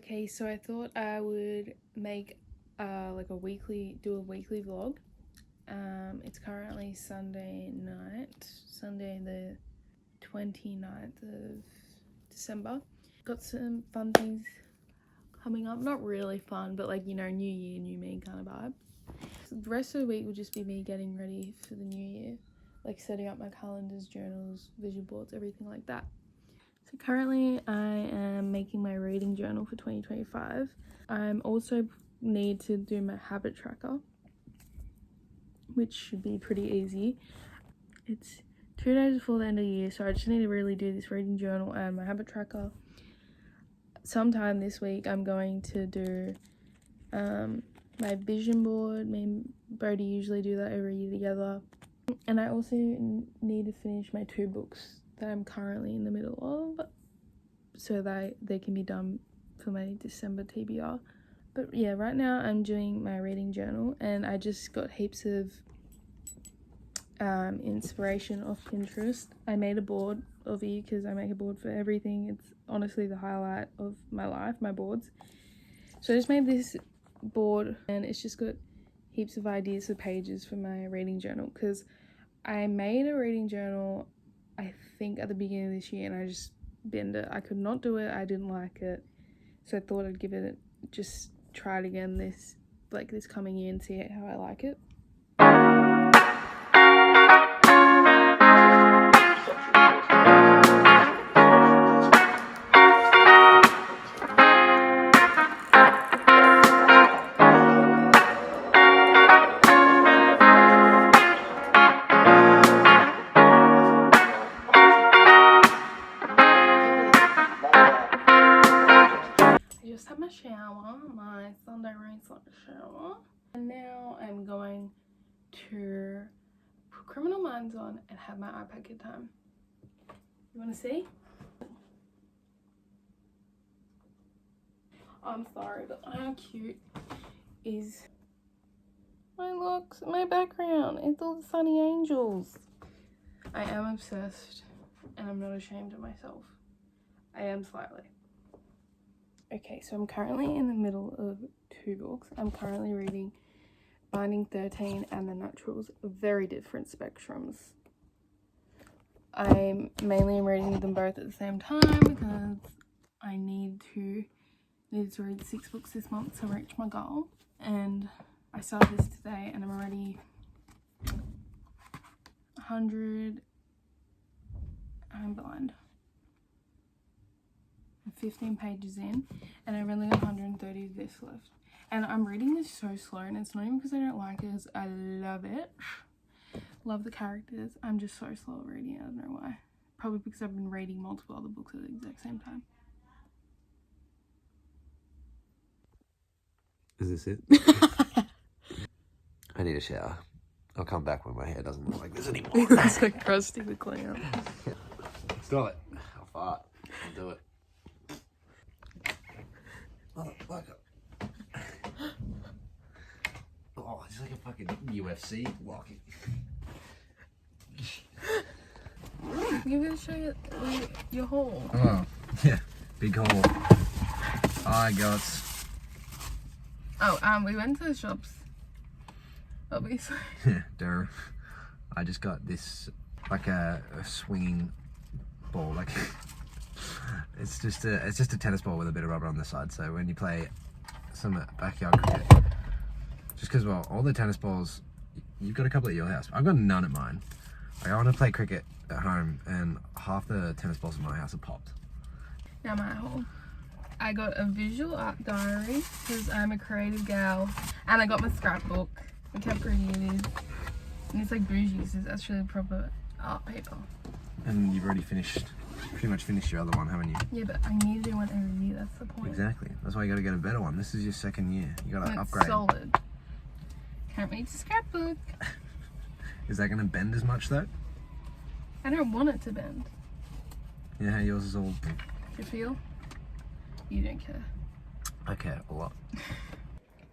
Okay, so I thought I would make like a weekly vlog. It's currently Sunday night, Sunday the 29th of December. Got some fun things coming up. Not really fun, but like, you know, new year, new me kind of vibe. So the rest of the week will just be me getting ready for the new year, like setting up my calendars, journals, vision boards, everything like that. So currently I am making my reading journal for 2025. I'm also need to do my habit tracker, which should be pretty easy. It's 2 days before the end of the year, so I just need to really do this reading journal and my habit tracker. Sometime this week I'm going to do my vision board. Me and Brody usually do that every year together. And I also need to finish my 2 books that I'm currently in the middle of, so that they can be done for my December TBR. But yeah, right now I'm doing my reading journal, and I just got heaps of inspiration off Pinterest. I made a board of you because I make a board for everything. It's honestly the highlight of my life, my boards. So I just made this board, and it's just got heaps of ideas for pages for my reading journal, because I made a reading journal I think at the beginning of this year and I just binned it. I could not do it. I didn't like it, so I thought I'd give it just try it again this coming year and see how I like it. Had my shower, my Sunday rinse shower, and now I'm going to put Criminal Minds on and have my iPad kid time. You want to see? I'm sorry, but how cute is my looks, my background? It's all the Sunny Angels. I am obsessed, and I'm not ashamed of myself. I am slightly. Okay, so I'm currently in the middle of 2 books. I'm currently reading Binding 13 and The Naturals, very different spectrums. I mainly am reading them both at the same time because I needed to read 6 books this month to reach my goal. And I started this today and I'm already 100, I'm blind. 15 pages in, and I've only got 130 of this left. And I'm reading this so slow, and it's not even because I don't like it, I love it. Love the characters. I'm just so slow at reading it. I don't know why. Probably because I've been reading multiple other books at the exact same time. Is this it? I need a shower. I'll come back when my hair doesn't look like this anymore. It's like Krusty the Clown. Stop it. I'll fart. I'll do it. Oh, it's like a fucking UFC walking. You're gonna show your hole. Oh, yeah. Big hole. I got. Oh, we went to the shops. Obviously. Yeah, duh. I just got this, like a swinging ball, like. It's just a tennis ball with a bit of rubber on the side, so when you play some backyard cricket, just because, well, all the tennis balls, you've got a couple at your house. I've got none at mine. I want to play cricket at home, and half the tennis balls in my house are popped. Now my hole. I got a visual art diary, because I'm a creative gal, and I got my scrapbook. Look how pretty it is. And it's like bougie, because it's actually proper art paper. And you've already pretty much finished your other one, haven't you? Yeah, but I need to do one every year, that's the point. Exactly. That's why you gotta get a better one. This is your 2nd year. You gotta upgrade. Solid. Can't read the scrapbook. Is that gonna bend as much though? I don't want it to bend. You know how yours is all... You feel? You don't care. I care a lot.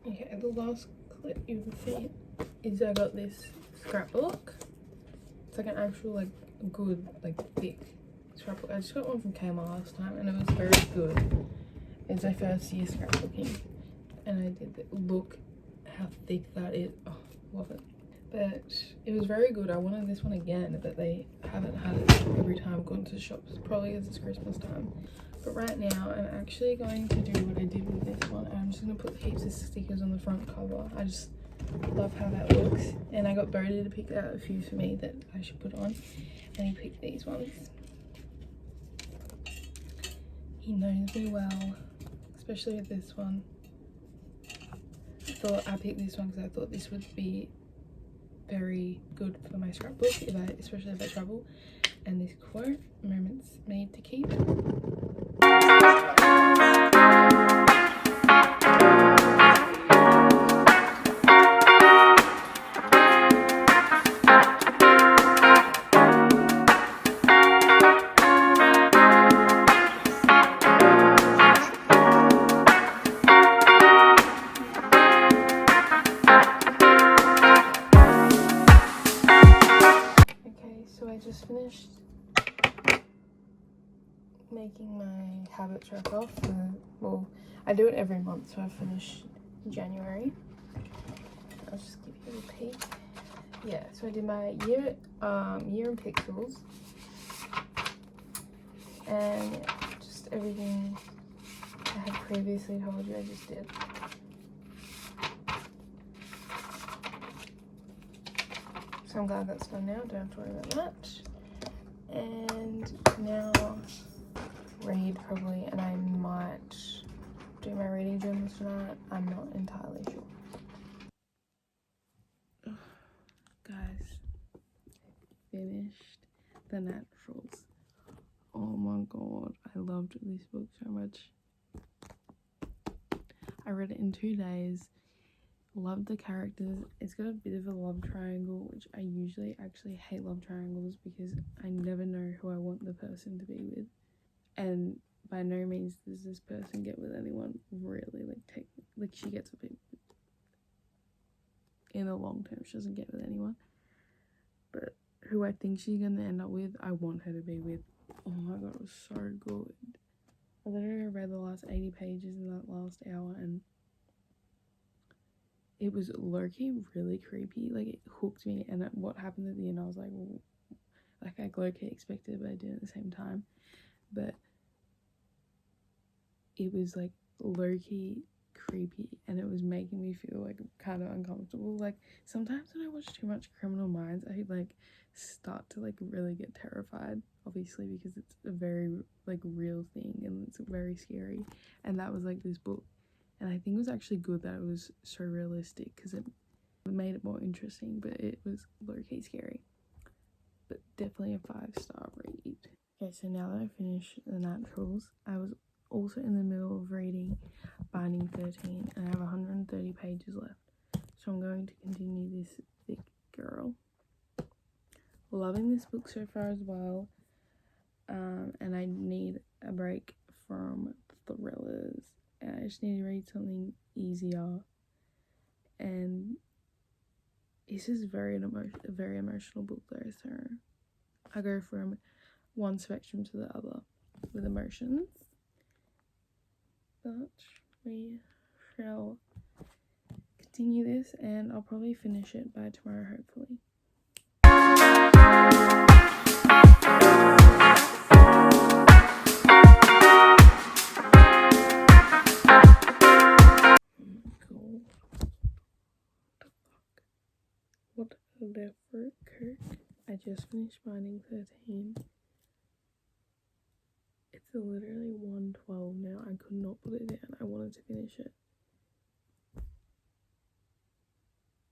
Okay, the last clip you can see is I got this scrapbook. It's like an actual, like, good, like, thick scrapbook. I just got one from Kmart last time and it was very good. It's my first year scrapbooking, and I did look how thick that is. Oh, love it. But it was very good. I wanted this one again, but they haven't had it every time I've gone to shops, probably because it's Christmas time. But right now I'm actually going to do what I did with this one. I'm just going to put heaps of stickers on the front cover. I just love how that looks, and I got Bodhi to pick out a few for me that I should put on, and he picked these ones. He knows me well, especially with this one. I picked this one because I thought this would be very good for my scrapbook, especially if I travel. And this quote, "Moments made to keep." Just finished making my habit track off. Well, I do it every month, so I finished in January. I'll just give you a peek. Yeah, so I did my year in pixels, and just everything I had previously told you I just did. So I'm glad that's done now, don't have to worry about that. And now read probably, and I might do my reading journals tonight. I'm not entirely sure. Guys, finished The Naturals. Oh my god, I loved this book so much. I read it in 2 days. Love the characters. It's got a bit of a love triangle, which I usually actually hate love triangles because I never know who I want the person to be with, and by no means does this person get with anyone really. Like she gets with people in the long term. She doesn't get with anyone, but who I think she's gonna end up with, I want her to be with. Oh my god, it was so good. I literally read the last 80 pages in that last hour, and it was low-key really creepy. Like, it hooked me, and what happened at the end, I was like, well, like I low-key expected, but I didn't at the same time. But it was like low-key creepy, and it was making me feel like kind of uncomfortable. Like, sometimes when I watch too much Criminal Minds, I like start to like really get terrified, obviously, because it's a very like real thing and it's very scary. And that was like this book. And I think it was actually good that it was so realistic, because it made it more interesting, but it was low-key scary. But definitely a 5-star read. Okay, so now that I finished The Naturals, I was also in the middle of reading Binding 13, and I have 130 pages left. So I'm going to continue this thick girl. Loving this book so far as well. And I need a break from thrillers. I just need to read something easier, and this is a very emotional book though, so I go from one spectrum to the other with emotions, but we shall continue this, and I'll probably finish it by tomorrow, hopefully. What the effort, Kirk. I just finished Binding 13. It's literally 1:12 now. I could not put it down. I wanted to finish it.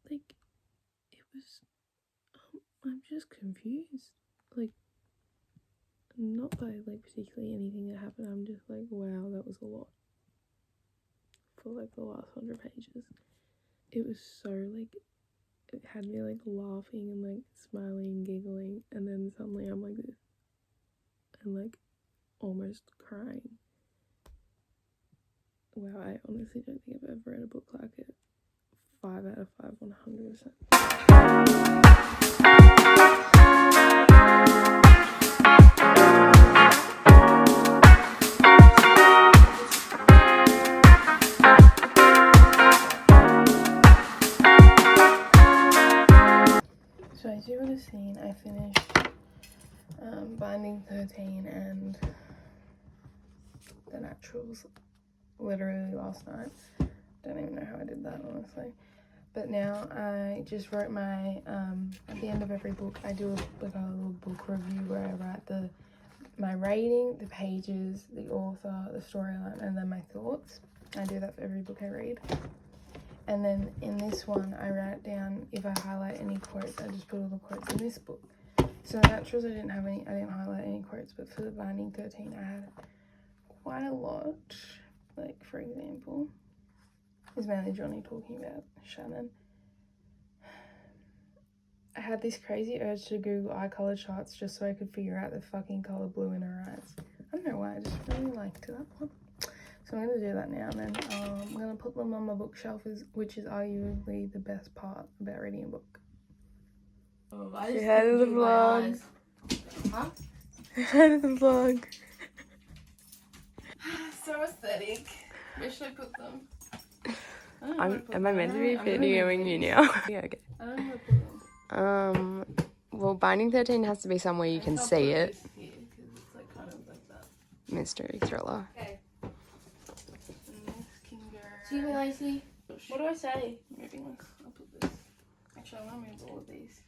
Like, it was, I'm just confused. Like, not by like particularly anything that happened. I'm just like, wow, that was a lot for like the last 100 pages. It was so like, it had me like laughing and like smiling and giggling, and then suddenly I'm like this and like almost crying. Wow, I honestly don't think I've ever read a book like it. 5 out of 5, 100%. seen, I finished Binding 13 and The Naturals literally last night. Don't even know how I did that, honestly. But now I just wrote my, at the end of every book, I do like a little book review where I write my rating, the pages, the author, the storyline, and then my thoughts. I do that for every book I read. And then in this one, I write down, if I highlight any quotes, I just put all the quotes in this book. So The Naturals, I didn't highlight any quotes, but for the Binding 13, I had quite a lot. Like, for example, is mainly Johnny talking about Shannon. I had this crazy urge to Google eye color charts just so I could figure out the fucking color blue in her eyes. I don't know why, I just really liked that one. So I'm going to do that now, and then I'm going to put them on my bookshelf, which is arguably the best part about reading a book. Oh, Say hi to the vlog. Huh? Say hi to the vlog. So aesthetic. Where should I put them? Am I meant to be videoing you now? Yeah, okay. I don't know where to put them. Well, Binding 13 has to be somewhere you can see it. Here, 'cause it's like kind of like that. Mystery thriller. Okay. And this can go... Excuse me, Lacey. What do I say? Moving this. I'll put this. Actually, I'm going to move all of these.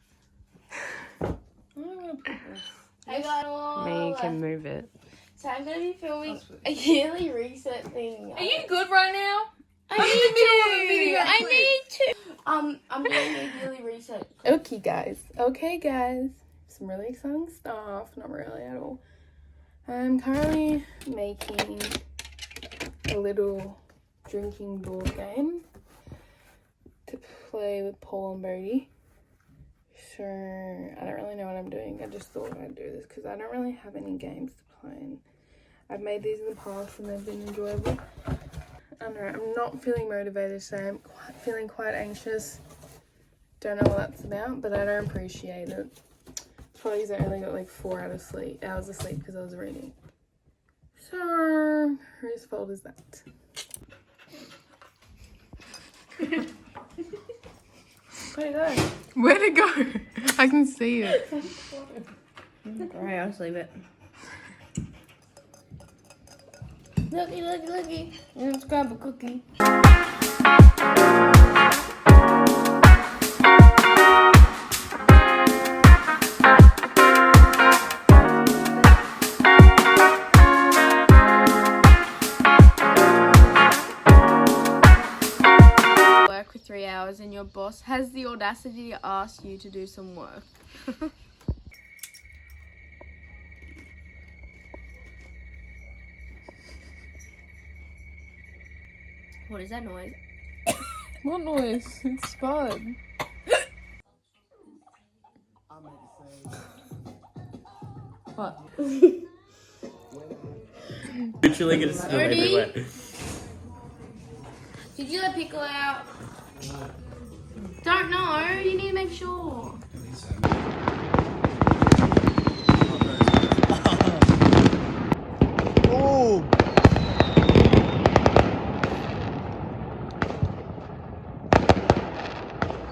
Where am I going to put this? Hey guys. Me can move it. So I'm going to be filming a yearly reset thing. Are you good right now? I need to. I'm doing a yearly reset. Okay, guys. Some really exciting stuff. Not really at all. I'm currently making a little drinking board game to play with Paul and Bodhi. So I don't really know what I'm doing. I just thought I'd do this because I don't really have any games to play. And I've made these in the past and they've been enjoyable. I don't know, I'm not feeling motivated today. I'm feeling quite anxious. Don't know what that's about, but I don't appreciate it. It's probably because I only got like 4 hours of sleep because I was reading. So, whose fault is that? Where'd it go? Where'd it go? I can see it. Alright, I'll just leave it. Looky. Let's grab a cookie. Work for 3 hours and your boss has the audacity to ask you to do some work. What is that noise? What noise? It's fun. What? Literally gonna spill everywhere. Did you let Pickle out? Don't know. You need to make sure. Oh!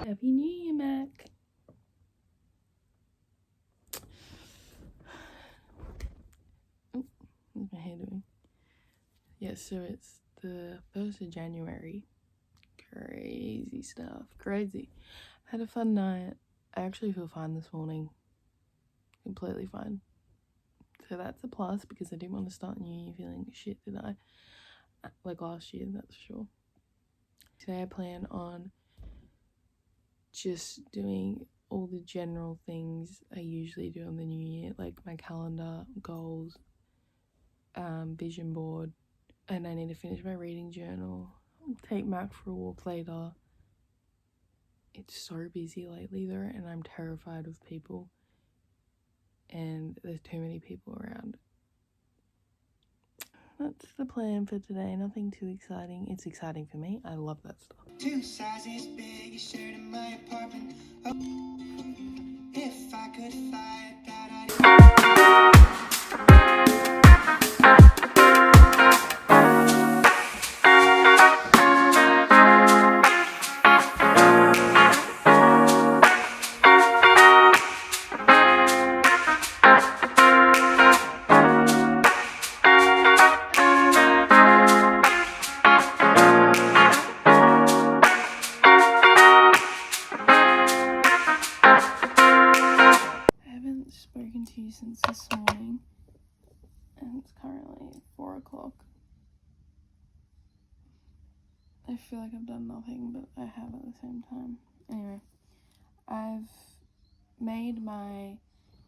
Happy New Year, Mac. Oh, what's my hair doing? Yeah, so it's the 1st of January. Crazy stuff. Crazy. Had a fun night. I actually feel fine this morning. Completely fine. So that's a plus because I didn't want to start New Year feeling shit, did I? Like last year, that's for sure. Today I plan on just doing all the general things I usually do on the new year, like my calendar, goals, vision board, and I need to finish my reading journal, take Mac for a walk later. It's so busy lately though, and I'm terrified of people, and there's too many people around. That's the plan for today. Nothing too exciting. It's exciting for me. I love that stuff. 2 sizes big, you shared in my apartment. Oh, if I could fly that I feel like I've done nothing, but I have at the same time. Anyway, I've made my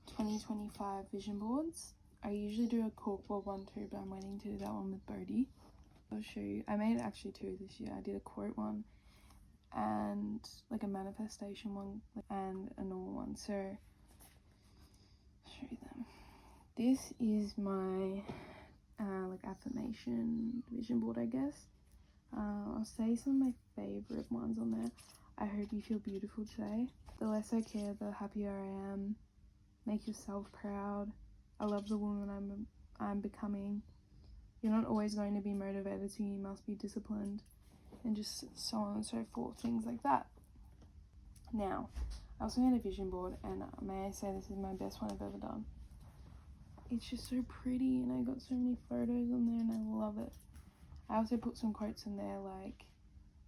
2025 vision boards. I usually do a corkboard one too, but I'm waiting to do that one with Bodhi. I'll show you. I made actually 2 this year. I did a quote one and like a manifestation one and a normal one. So I'll show you them. This is my like affirmation vision board, I guess. I'll say some of my favorite ones on there. I hope you feel beautiful today. The less I care, the happier I am. Make yourself proud. I love the woman I'm becoming. You're not always going to be motivated, so you must be disciplined. And just so on and so forth, things like that. Now, I also made a vision board, and may I say this is my best one I've ever done. It's just so pretty, and I got so many photos on there, and I love it. I also put some quotes in there like,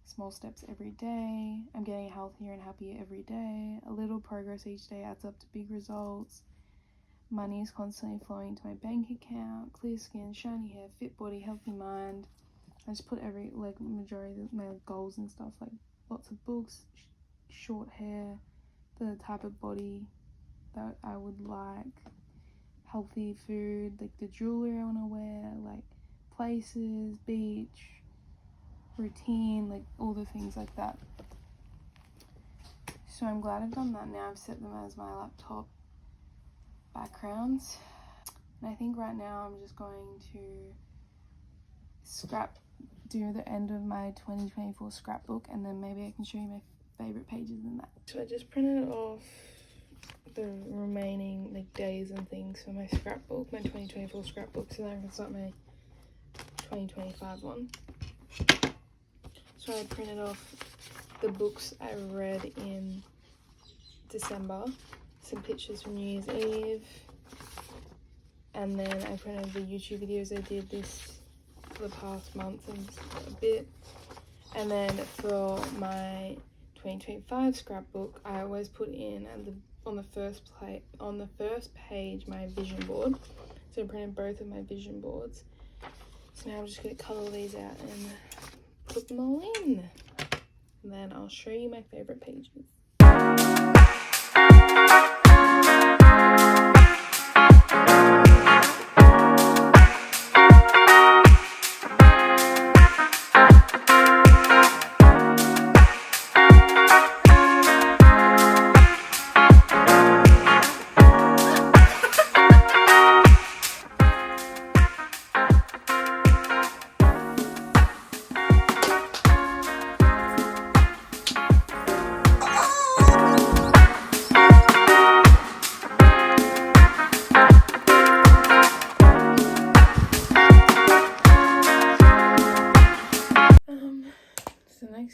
small steps every day, I'm getting healthier and happier every day, a little progress each day adds up to big results, money is constantly flowing to my bank account, clear skin, shiny hair, fit body, healthy mind. I just put majority of my goals and stuff, like lots of books, short hair, the type of body that I would like, healthy food, like the jewelry I want to wear, like places, beach, routine, like all the things like that. So I'm glad I've done that now. I've set them as my laptop backgrounds. And I think right now I'm just going to do the end of my 2024 scrapbook, and then maybe I can show you my favorite pages in that. So I just printed off the remaining like days and things for my scrapbook, my 2024 scrapbook, so then I can start my 2025 one. So I printed off the books I read in December, some pictures from New Year's Eve, and then I printed the YouTube videos I did this for the past month and a bit. And then for my 2025 scrapbook, I always put in on the first page my vision board. So I printed both of my vision boards. So now I'm just going to cut all these out and put them all in. And then I'll show you my favorite pages.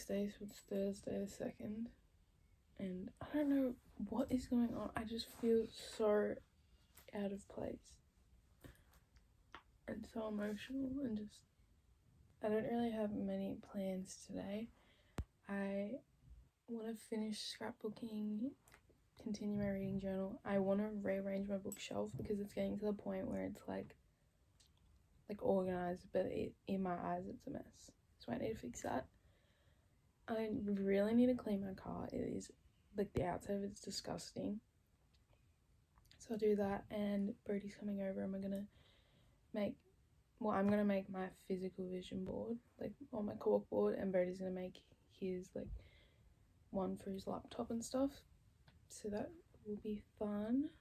Day, so it's Thursday the 2nd, and I don't know what is going on. I just feel so out of place and so emotional, and just I don't really have many plans today. I want to finish scrapbooking, continue my reading journal. I want to rearrange my bookshelf because it's getting to the point where it's like organized, but in my eyes it's a mess, so I need to fix that. I really need to clean my car. It is, like, the outside of it's disgusting. So I'll do that, and Brody's coming over, and I'm gonna make my physical vision board, like, on my cork board, and Brody's gonna make his, like, one for his laptop and stuff. So that will be fun.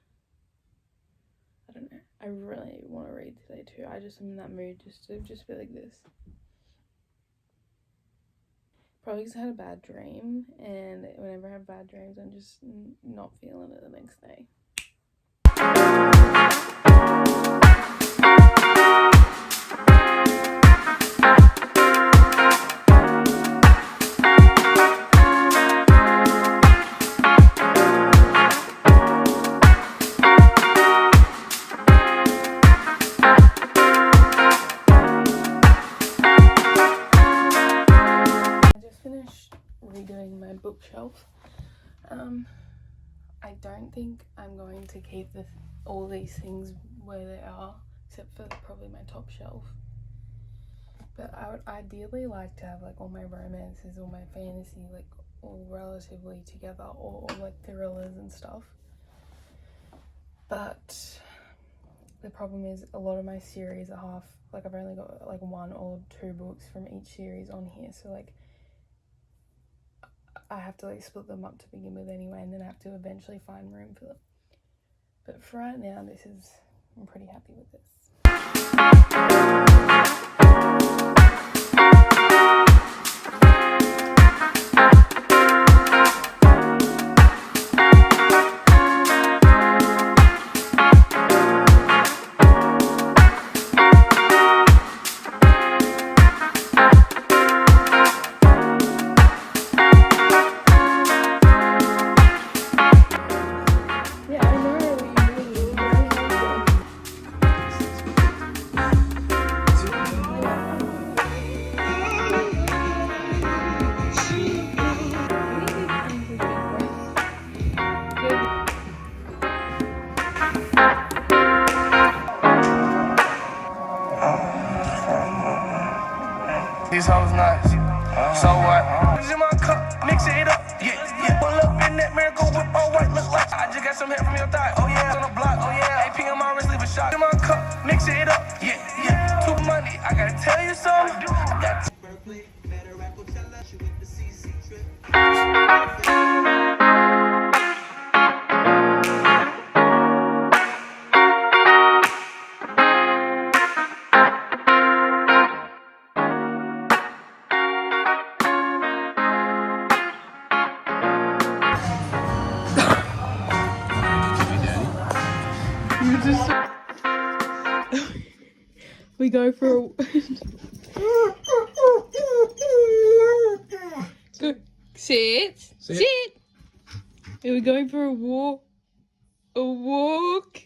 I don't know. I really want to read today too. I just am in that mood just to be like this. Probably because I had a bad dream, and whenever I have bad dreams, I'm just not feeling it the next day. Redoing my bookshelf. I don't think I'm going to keep all these things where they are, except for probably my top shelf. But I would ideally like to have like all my romances, all my fantasy, like all relatively together, or like thrillers and stuff. But the problem is a lot of my series are half, like I've only got like 1 or 2 books from each series on here, so like I have to like split them up to begin with anyway, and then I have to eventually find room for them. But for right now, I'm pretty happy with this. These hoes nice. So what? In my cup, mix it up. Yeah, yeah. Pull up in that miracle whip, all white, look like I just got some hair from your thigh. Oh yeah, on the block. Oh yeah, AP on my wrist, leave a shot. In my cup, mix it up. Yeah, yeah. Too money, I gotta tell you something. I got We go for a sit. Are we going for a walk? A walk.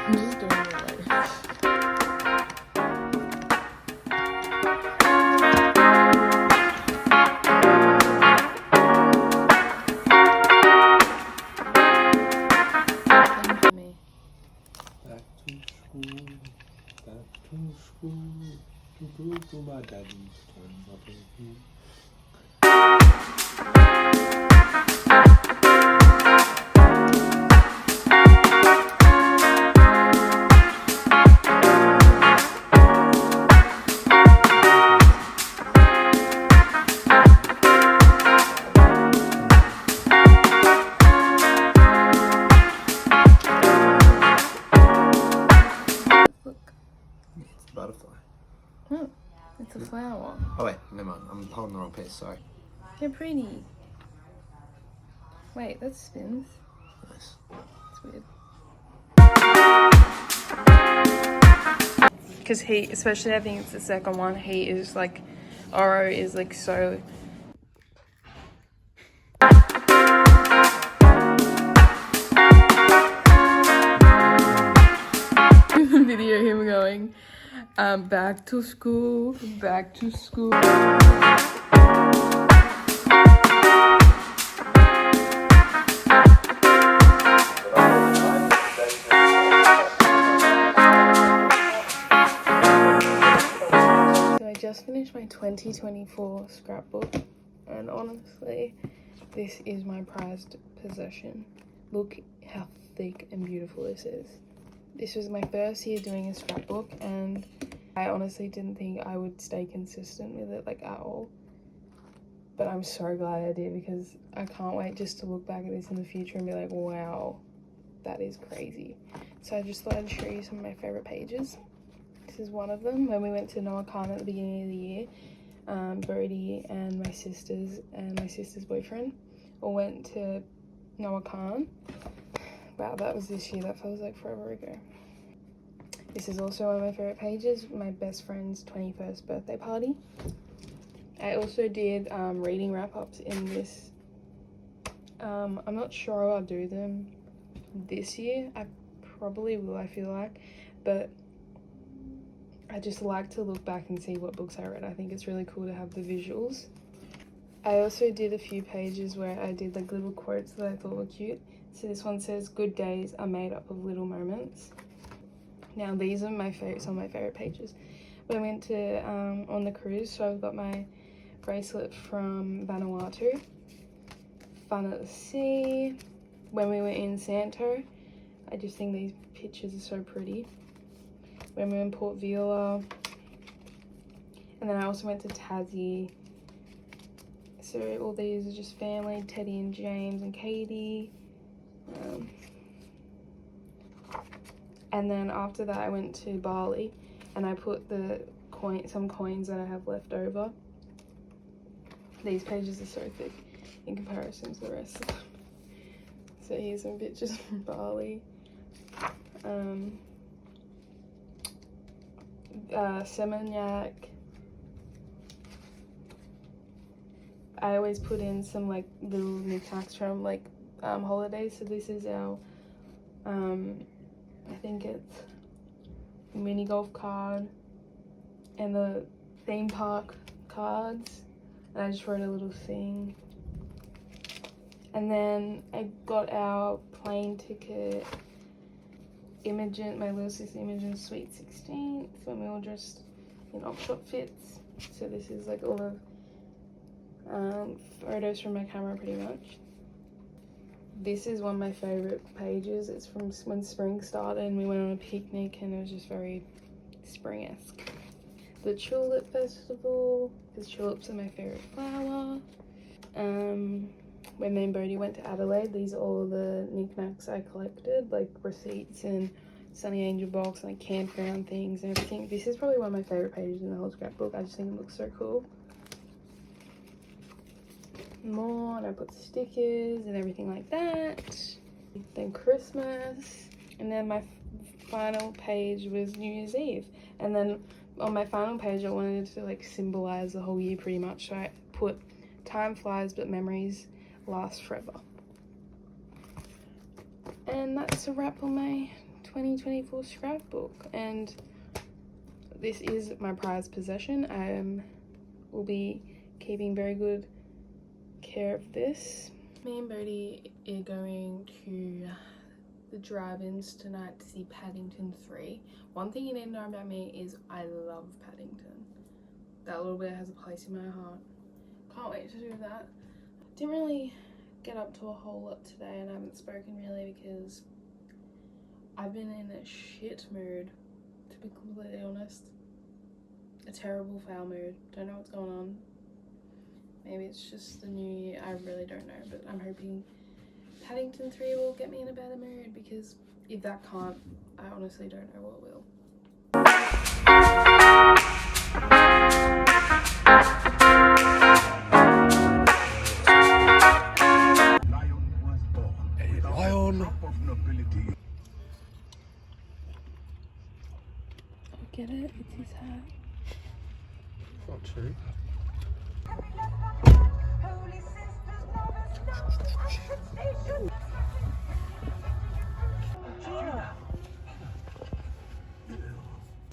I'm just doing it later. To go to my daddy's turn. Butterfly. Oh, it's a flower. Oh wait, never mind. I'm holding the wrong piece. Sorry. They're pretty. Wait, that spins. Nice. It's weird. Because he, especially I think it's the second one, he is like, Oro is like so. Video him going, back to school, back to school. So I just finished my 2024 scrapbook, and honestly, this is my prized possession. Look how thick and beautiful this is. This was my first year doing a scrapbook, and I honestly didn't think I would stay consistent with it like at all. But I'm so glad I did, because I can't wait just to look back at this in the future and be like, wow, that is crazy. So I just thought I'd show you some of my favorite pages. This is one of them. When we went to Noah Khan at the beginning of the year, Brody and my sister's boyfriend all went to Noah Khan. Wow, that was this year. That feels like forever ago. This is also one of my favorite pages, my best friend's 21st birthday party. I also did reading wrap-ups in this I'm not sure I'll do them this year. I probably will, I feel like, but I just like to look back and see what books I read. I think it's really cool to have the visuals. I also did a few pages where I did like little quotes that I thought were cute. So this one says, "Good days are made up of little moments." Now these are some of my favorite pages. We went to on the cruise, so I've got my bracelet from Vanuatu. Fun at the sea. When we were in Santo, I just think these pictures are so pretty. When we were in Port Vila, and then I also went to Tassie. So all these are just family, Teddy and James and Katie. And then after that I went to Bali and I put some coins that I have left over. These pages are so thick in comparison to the rest of them. So here's some pictures from Bali. Seminyak. I always put in some like little knickknacks from like holidays. So this is our I think it's mini golf card and the theme park cards, and I just wrote a little thing. And then I got our plane ticket, Imogen, my little sister Imogen's sweet 16th, when we all dressed in op-shop fits. So this is like all of photos from my camera pretty much. This is one of my favorite pages. It's from when spring started and we went on a picnic and it was just very spring-esque. The Tulip Festival, because tulips are my favorite flower. When me and Bodhi went to Adelaide, these are all the knickknacks I collected, like receipts and Sunny Angel box and like campground things and everything. This is probably one of my favorite pages in the whole scrapbook. I just think it looks so cool. More, and I put stickers and everything like that. Then Christmas, and then my final page was New Year's Eve. And then on my final page I wanted to like symbolize the whole year pretty much, so I put time flies but memories last forever. And that's a wrap on my 2024 scrapbook, and this is my prized possession. I will be keeping very good care of this. Me and Bodhi are going to the drive-ins tonight to see Paddington 3. One thing you need to know about me is I love Paddington. That little bit has a place in my heart. Can't wait to do that. Didn't really get up to a whole lot today and I haven't spoken really because I've been in a shit mood, to be completely honest. A terrible foul mood. Don't know what's going on. Maybe it's just the new year, I really don't know, but I'm hoping Paddington 3 will get me in a better mood, because if that can't, I honestly don't know what will. Lion. Get it? It's his hat. Not true.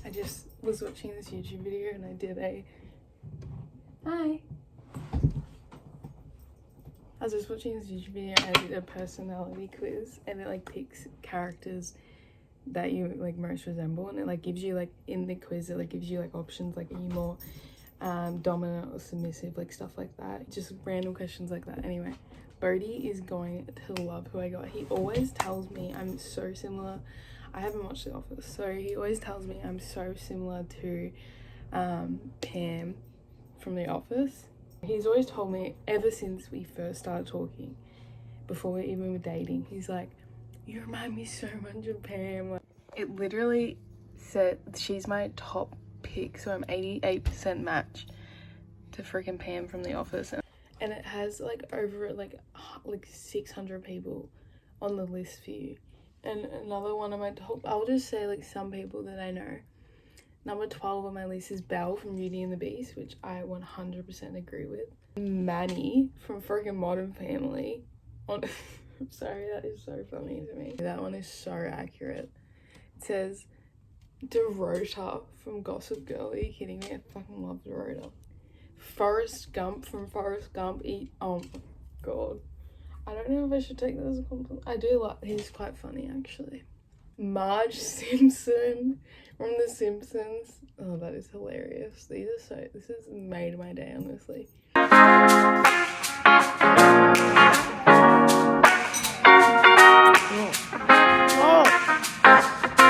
I just was watching this YouTube video and I did a I was just watching this YouTube video and I did a personality quiz, and it like picks characters that you like most resemble, and it like gives you like in the quiz it like gives you like options like, are you more dominant or submissive, like stuff like that, just random questions like that. Anyway, Bodhi is going to love who I got. He always tells me I'm so similar. I haven't watched The Office, so he always tells me I'm so similar to Pam from The Office. He's always told me ever since we first started talking, before we even were dating, he's like, you remind me so much of Pam. It literally said she's my top pick, so I'm 88% match to freaking Pam from The Office. And it has like over like 600 people on the list for you. And another one of my top, I'll just say like some people that I know. Number 12 on my list is Belle from Beauty and the Beast, which I 100% agree with. Manny from freaking Modern Family I'm sorry, that is so funny to me. That one is so accurate. It says Dorota from Gossip Girl. Are you kidding me? I fucking love Dorota. Forrest Gump from Forrest Gump. Oh my god. I don't know if I should take that as a compliment. I do like, he's quite funny actually. Marge Simpson from The Simpsons. Oh, that is hilarious. This has made my day, honestly.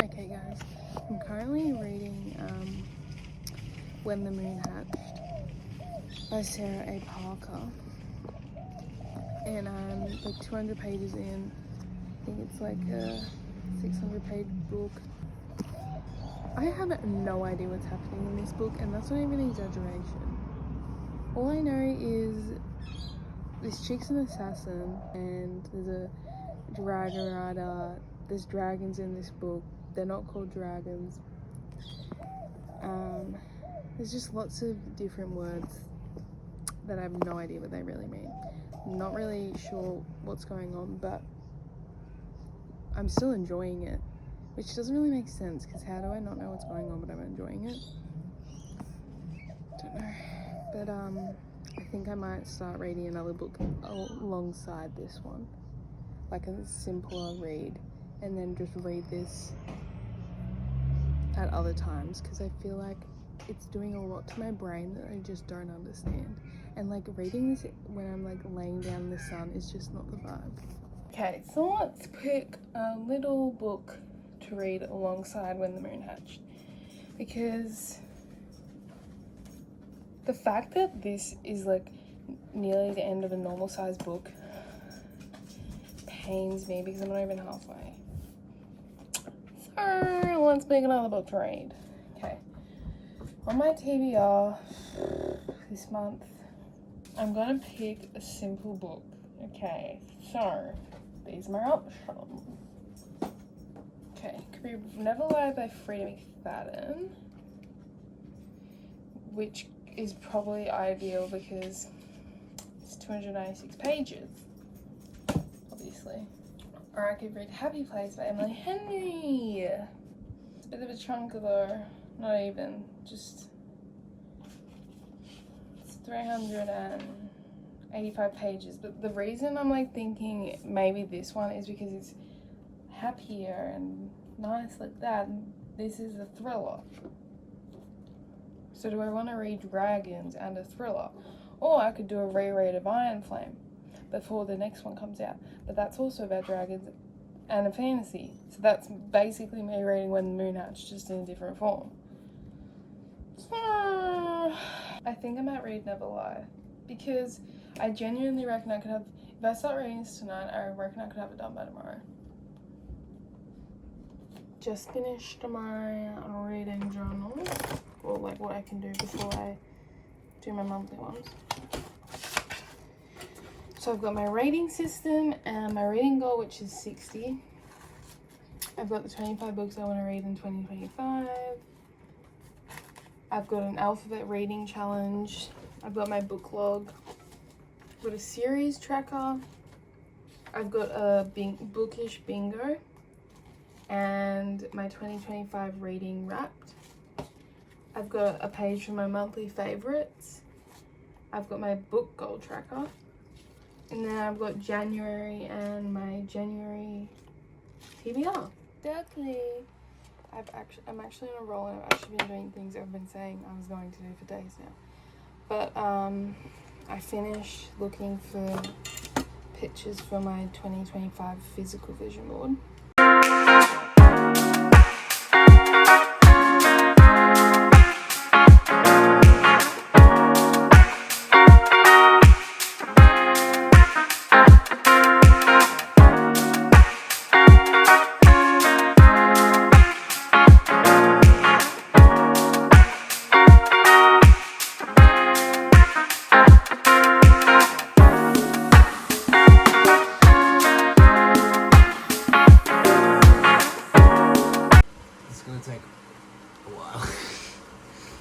Okay guys, I'm currently reading When the Moon Hatched by Sarah A. Parker, and I'm like 200 pages in. I think it's like a 600-page book. I have no idea what's happening in this book, and that's not even an exaggeration. All I know is this chick's an assassin, and there's a dragon rider. There's dragons in this book. They're not called dragons. There's just lots of different words that I have no idea what they really mean. I'm not really sure what's going on, but I'm still enjoying it, which doesn't really make sense, because how do I not know what's going on but I'm enjoying it? Don't know. But I think I might start reading another book alongside this one, like a simpler read, and then just read this at other times, because I feel like it's doing a lot to my brain that I just don't understand. And like reading this when I'm like laying down in the sun is just not the vibe. Okay, so let's pick a little book to read alongside When the Moon Hatched, because the fact that this is like nearly the end of a normal sized book pains me, because I'm not even halfway. So let's pick another book to read. Okay, on my TBR this month, I'm gonna pick a simple book. Okay, so these are my options. Okay, could be Never Lie by Frida McFadden, which is probably ideal because it's 296 pages, obviously. Or I could read Happy Place by Emily Henry. It's a bit of a chunk though, not even, just, it's 385 pages. But the reason I'm like thinking maybe this one is because it's happier and nice like that. This is a thriller. So do I want to read dragons and a thriller? Or I could do a reread of Iron Flame before the next one comes out. But that's also about dragons and a fantasy. So that's basically me reading When the Moon Hatched, just in a different form. So I think I might read Never Lie, because I genuinely reckon I could have, if I start reading this tonight, I reckon I could have it done by tomorrow. Just finished my reading journal, or like what I can do before I do my monthly ones. So I've got my rating system and my reading goal, which is 60. I've got the 25 books I want to read in 2025. I've got an alphabet reading challenge. I've got my book log. I've got a series tracker. I've got a bookish bingo. And my 2025 reading wrapped. I've got a page for my monthly favorites. I've got my book goal tracker. And then I've got January and my January TBR. Exactly. I'm actually on a roll, and I've actually been doing things I've been saying I was going to do for days now. But I finished looking for pictures for my 2025 physical vision board.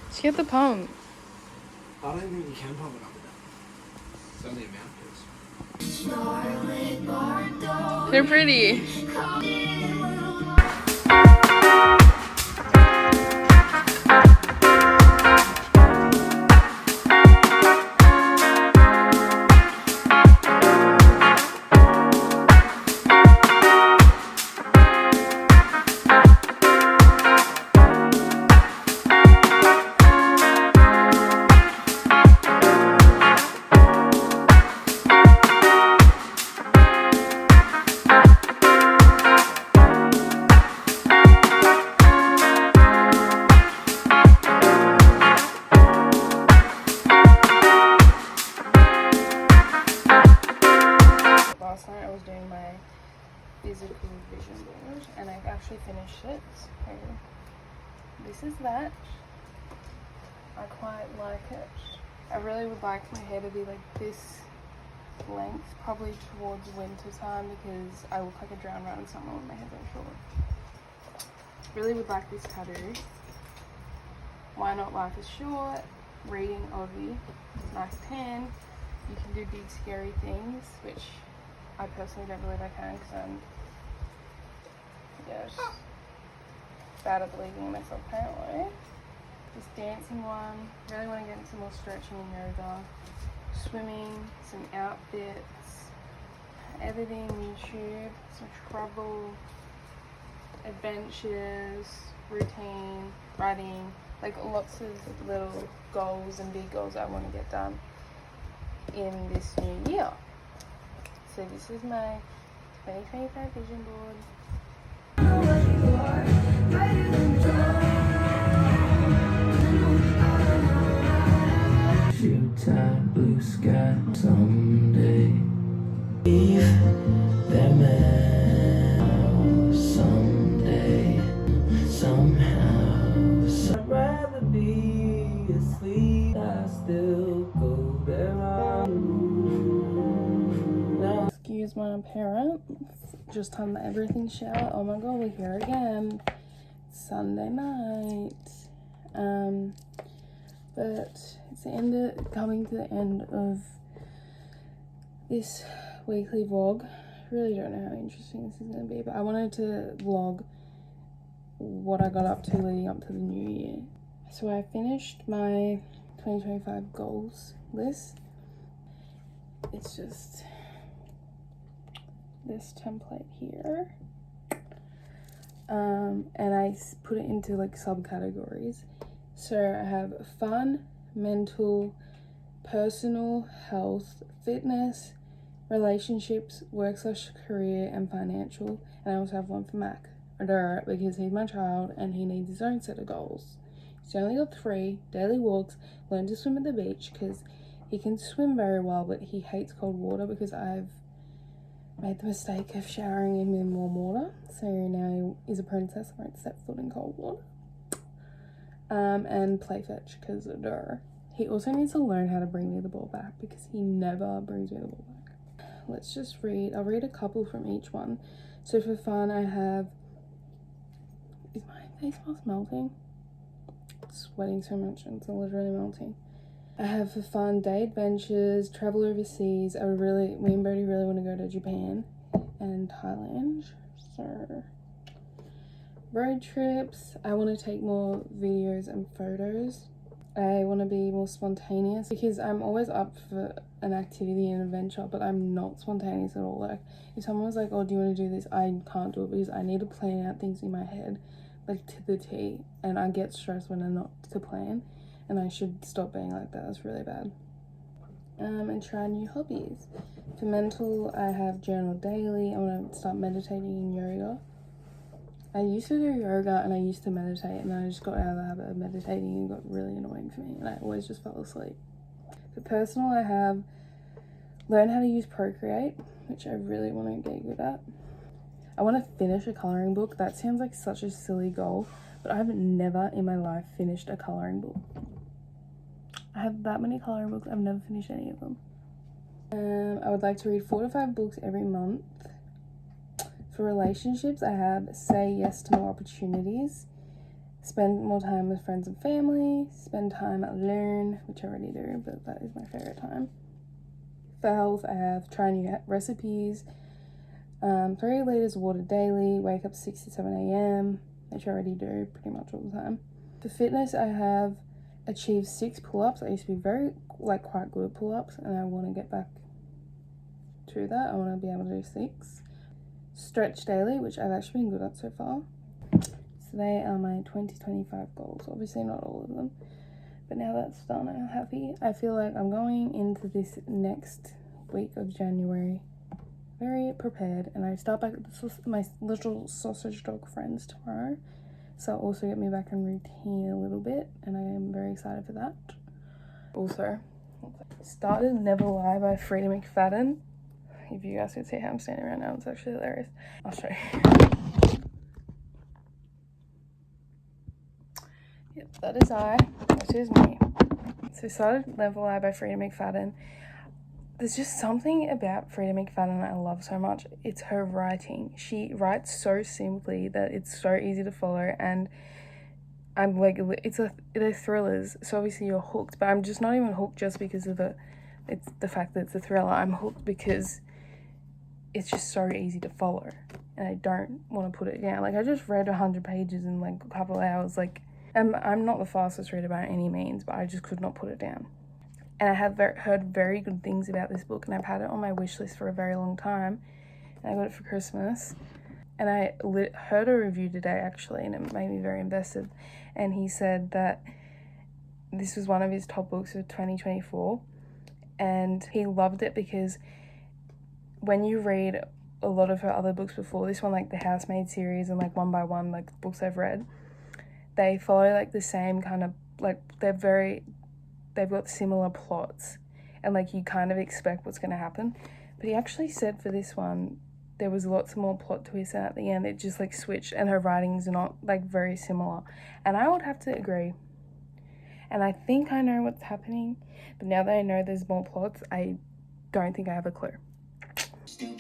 Just get the pump. I don't think you can pump it up with that. It's only a mouth piece. They're pretty. Last night I was doing my physical vision board and I've actually finished it. So this is that. I quite like it. I really would like my hair to be like this length, probably towards winter time because I look like a drowned rat in summer when my hair's very short. Really would like this tattoo. Why not? Life is short. Reading Ovi. Nice tan. You can do big scary things, which I personally don't believe I can because I'm just bad at believing in myself apparently. This dancing one, really want to get into more stretching and yoga. Swimming, some outfits, editing, YouTube, some travel, adventures, routine, writing, like lots of little goals and big goals I want to get done in this new year. So this is my 2025 vision board. Shoot blue sky someday. Leave that man someday, somehow. I'd rather be asleep. I still go there. Excuse my parents, just time that everything shower. Oh my god, we're here again. It's Sunday night. But it's coming to the end of this weekly vlog. I really don't know how interesting this is going to be, but I wanted to vlog what I got up to leading up to the new year. So I finished my 2025 goals list. It's just this template here. And I put it into like subcategories. So I have fun, mental, personal, health, fitness, relationships, work/career, and financial. And I also have one for Mac, because he's my child and he needs his own set of goals. So I only got 3: daily walks, learn to swim at the beach because he can swim very well, but he hates cold water because I've made the mistake of showering him in warm water. So now he's a princess, I won't set foot in cold water. And play fetch because he also needs to learn how to bring me the ball back because he never brings me the ball back. Let's just read. I'll read a couple from each one. So for fun, I have, is my face mask melting? It's sweating so much and it's literally melting. I have for fun, day adventures, travel overseas. Me and Brody really want to go to Japan and Thailand. So road trips. I want to take more videos and photos. I want to be more spontaneous because I'm always up for an activity and adventure, but I'm not spontaneous at all. Like if someone was like, oh, do you want to do this? I can't do it because I need to plan out things in my head like to the T, and I get stressed when I'm not to plan, and I should stop being like that. That's really bad. And try new hobbies. For mental, I have journal daily. I want to start meditating and yoga. I used to do yoga and I used to meditate, and then I just got out of the habit of meditating and it got really annoying for me and I always just fell asleep. For personal, I have learn how to use Procreate, which I really want to get good at. I want to finish a colouring book. That sounds like such a silly goal, but I've never in my life finished a colouring book. I have that many colouring books, I've never finished any of them. I would like to read 4 to 5 books every month. For relationships, I have say yes to more opportunities, spend more time with friends and family, spend time at Learn, which I already do, but that is my favorite time. For health, I have try new recipes, 3 liters of water daily, wake up 6 to 7 a.m, which I already do pretty much all the time. For fitness, I have achieved 6 pull-ups. I used to be quite good at pull-ups, and I want to get back to that. I want to be able to do 6. Stretch daily, which I've actually been good at so far. So they are my 2025 goals. Obviously not all of them, but now that's done, I'm happy. I feel like I'm going into this next week of January very prepared, and I start back with my little sausage dog friends tomorrow, so it'll also get me back in routine a little bit, and I am very excited for that. Also, started Never Lie by Frida McFadden. If you guys can see how I'm standing right now, it's actually hilarious. I'll show you. Yep, that is I, which is me. So started Never Lie by Frida McFadden. There's just something about Frida McFadden I love so much. It's her writing. She writes so simply that it's so easy to follow, and I'm like, they're thrillers, so obviously you're hooked, but I'm just not even hooked just because of it's the fact that it's a thriller. I'm hooked because it's just so easy to follow, and I don't want to put it down. Like, I just read 100 pages in like a couple of hours. Like, I'm not the fastest reader by any means, but I just could not put it down. And I have heard very good things about this book, and I've had it on my wish list for a very long time. And I got it for Christmas. And I heard a review today, actually, and it made me very invested. And he said that this was one of his top books of 2024. And he loved it because when you read a lot of her other books before this one, like the Housemaid series and like One by One, like books I've read, they follow like the same kind of, like they've got similar plots, and like you kind of expect what's going to happen. But he actually said for this one there was lots more plot twists, and at the end it just like switched, and her writing's not like very similar, and I would have to agree. And I think I know what's happening, but now that I know there's more plots, I don't think I have a clue. Still